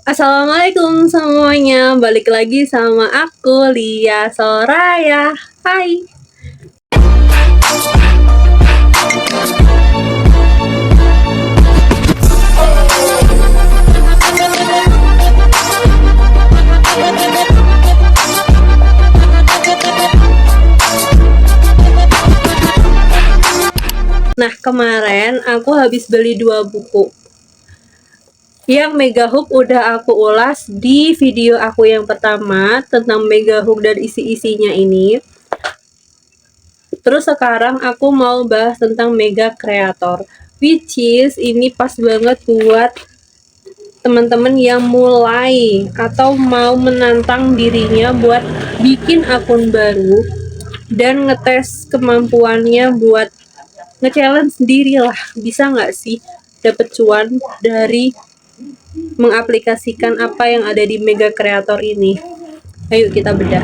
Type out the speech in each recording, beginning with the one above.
Assalamualaikum semuanya, balik lagi sama aku Lia Soraya. Hai. Nah, kemarin aku habis beli 2 buku. Yang Mega Hook udah aku ulas di video aku yang pertama tentang Mega Hook dan isi-isinya ini. Terus sekarang aku mau bahas tentang Mega Creator, which is ini pas banget buat teman-teman yang mulai atau mau menantang dirinya buat bikin akun baru dan ngetes kemampuannya buat nge-challenge sendiri lah, bisa nggak sih dapet cuan dari mengaplikasikan apa yang ada di Mega Creator ini. Ayo kita bedah.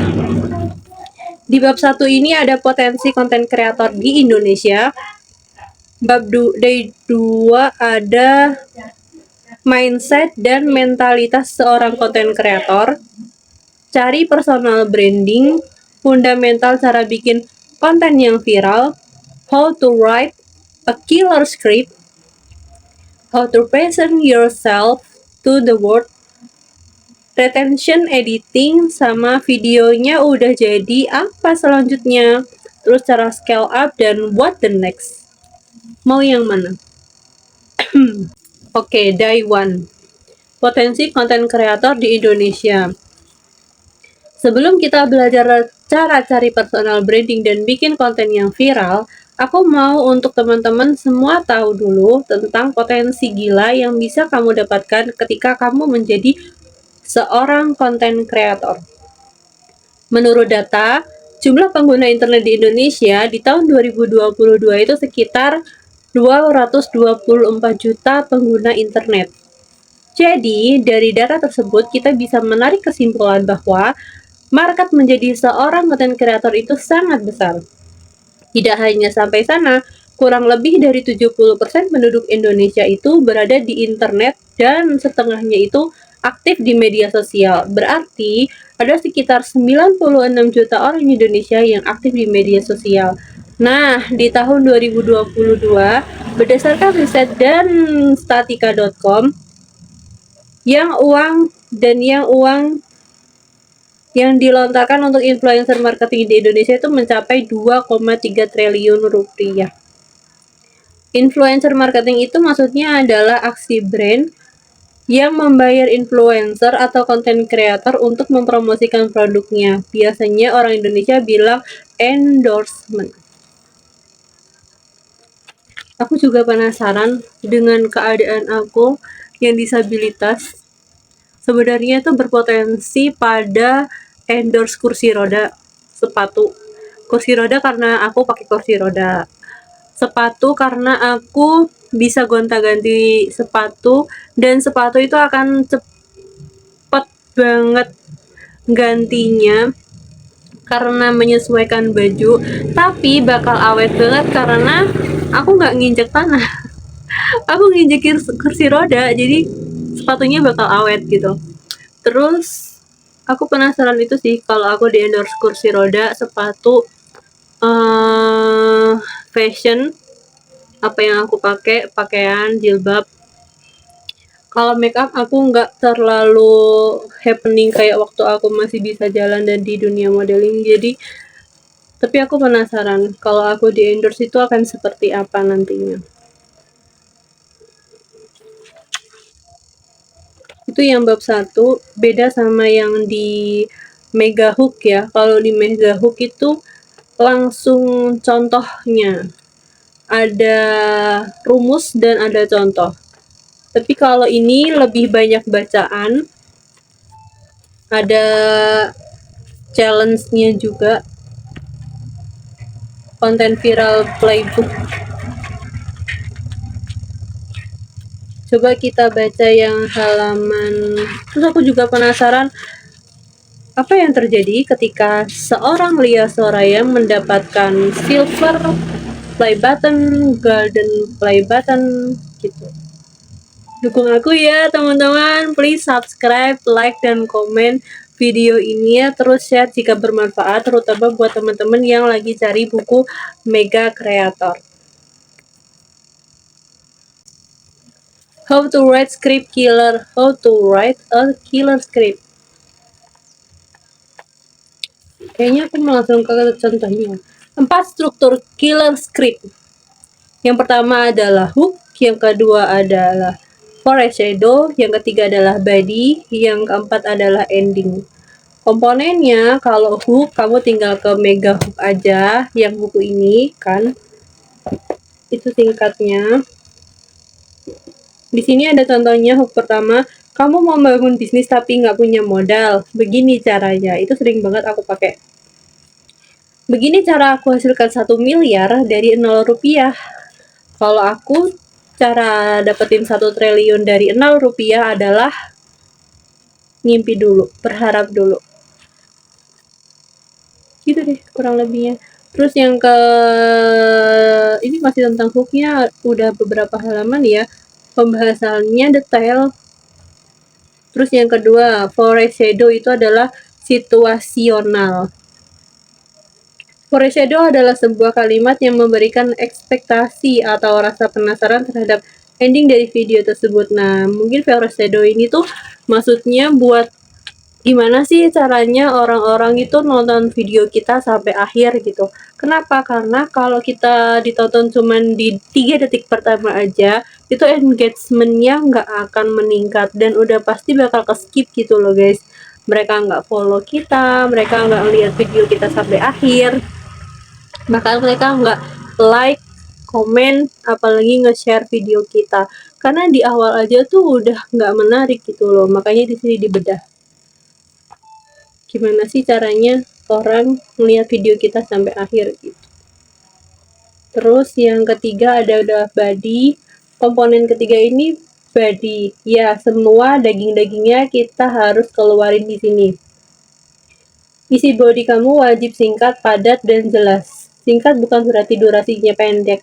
Di bab 1 ini ada potensi konten kreator di Indonesia. Bab 2 ada mindset dan mentalitas seorang konten kreator, cari personal branding, fundamental cara bikin konten yang viral, how to write a killer script, how to present yourself to the world, retention editing, sama videonya udah jadi apa selanjutnya, terus cara scale up dan what the next. Mau yang mana? Oke, day 1. Potensi konten kreator di Indonesia. Sebelum kita belajar cara cari personal branding dan bikin konten yang viral, aku mau untuk teman-teman semua tahu dulu tentang potensi gila yang bisa kamu dapatkan ketika kamu menjadi seorang konten kreator. Menurut data, jumlah pengguna internet di Indonesia di tahun 2022 itu sekitar 224 juta pengguna internet. Jadi, dari data tersebut kita bisa menarik kesimpulan bahwa market menjadi seorang konten kreator itu sangat besar. Tidak hanya sampai sana, kurang lebih dari 70% penduduk Indonesia itu berada di internet dan setengahnya itu aktif di media sosial. Berarti ada sekitar 96 juta orang Indonesia yang aktif di media sosial. Nah, di tahun 2022, berdasarkan riset dan statika.com, yang uang yang dilontarkan untuk influencer marketing di Indonesia itu mencapai 2,3 triliun rupiah. Influencer marketing itu maksudnya adalah aksi brand yang membayar influencer atau konten kreator untuk mempromosikan produknya. Biasanya orang Indonesia bilang endorsement. Aku juga penasaran dengan keadaan aku yang disabilitas. Sebenarnya itu berpotensi pada endorse kursi roda, sepatu. Kursi roda karena aku pakai kursi roda. Sepatu karena aku bisa gonta-ganti sepatu dan sepatu itu akan cepet banget gantinya karena menyesuaikan baju, tapi bakal awet banget karena aku nggak nginjek tanah. Aku nginjekin kursi roda, jadi sepatunya bakal awet gitu. Terus aku penasaran itu sih, kalau aku di endorse kursi roda, sepatu, fashion, apa yang aku pakai, pakaian, jilbab. Kalau make up aku nggak terlalu happening kayak waktu aku masih bisa jalan dan di dunia modeling, jadi tapi aku penasaran kalau aku di endorse itu akan seperti apa nantinya. Itu yang bab 1, beda sama yang di Mega Hook ya. Kalau di Mega Hook itu langsung contohnya, ada rumus dan ada contoh. Tapi kalau ini lebih banyak bacaan, ada challenge-nya juga, konten viral playbook. Coba kita baca yang halaman. Terus aku juga penasaran apa yang terjadi ketika seorang Lia Soraya mendapatkan silver play button, golden play button gitu. Dukung aku ya teman-teman, please subscribe, like, dan komen video ini ya, terus share jika bermanfaat, terutama buat teman-teman yang lagi cari buku Mega Creator. How to write script killer, how to write a killer script. Kayaknya aku mau langsung ke contohnya. 4 struktur killer script. Yang pertama adalah hook, yang kedua adalah foreshadow, yang ketiga adalah body, yang keempat adalah ending. Komponennya kalau hook kamu tinggal ke mega hook aja, yang buku ini kan itu singkatnya. Di sini ada contohnya hook pertama, kamu mau bangun bisnis tapi nggak punya modal, begini caranya. Itu sering banget aku pakai. Begini cara aku hasilkan 1 miliar dari 0 rupiah. Kalau aku cara dapetin 1 triliun dari 0 rupiah adalah ngimpi dulu, berharap dulu. Gitu deh kurang lebihnya. Terus yang ke ini masih tentang hooknya, udah beberapa halaman ya, pembahasannya detail. Terus yang kedua, foreshadow itu adalah situasional. Foreshadow adalah sebuah kalimat yang memberikan ekspektasi atau rasa penasaran terhadap ending dari video tersebut. Nah, mungkin foreshadow ini tuh maksudnya buat gimana sih caranya orang-orang itu nonton video kita sampai akhir gitu. Kenapa? Karena kalau kita ditonton cuman di 3 detik pertama aja, itu engagementnya nggak akan meningkat dan udah pasti bakal ke skip gitu loh guys. Mereka nggak follow kita, mereka nggak lihat video kita sampai akhir, bahkan mereka nggak like, komen, apalagi nge-share video kita. Karena di awal aja tuh udah nggak menarik gitu loh, makanya di sini dibedah. Gimana sih caranya orang melihat video kita sampai akhir gitu. Terus yang ketiga ada body. Komponen ketiga ini body. Ya, semua daging-dagingnya kita harus keluarin di sini. Isi body kamu wajib singkat, padat, dan jelas. Singkat bukan berarti durasinya pendek.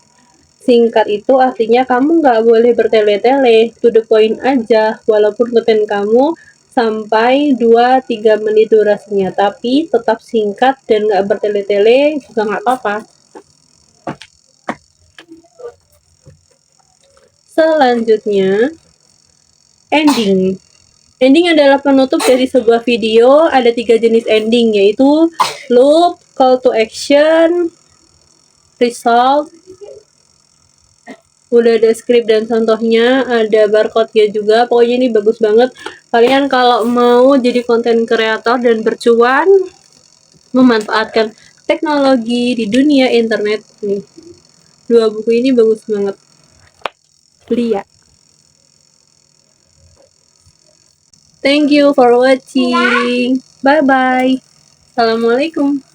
Singkat itu artinya kamu nggak boleh bertele-tele, to the point aja, walaupun konten kamu sampai 2-3 menit durasinya, tapi tetap singkat dan nggak bertele-tele juga nggak apa-apa. Selanjutnya, ending. Ending adalah penutup dari sebuah video. Ada 3 jenis ending, yaitu loop, call to action, result. Udah ada script dan contohnya, ada barcode-nya juga. Pokoknya ini bagus banget. Kalian kalau mau jadi konten kreator dan bercuan, memanfaatkan teknologi di dunia internet nih. 2 buku ini bagus banget. Beli ya. Thank you for watching. Bye bye. Assalamualaikum.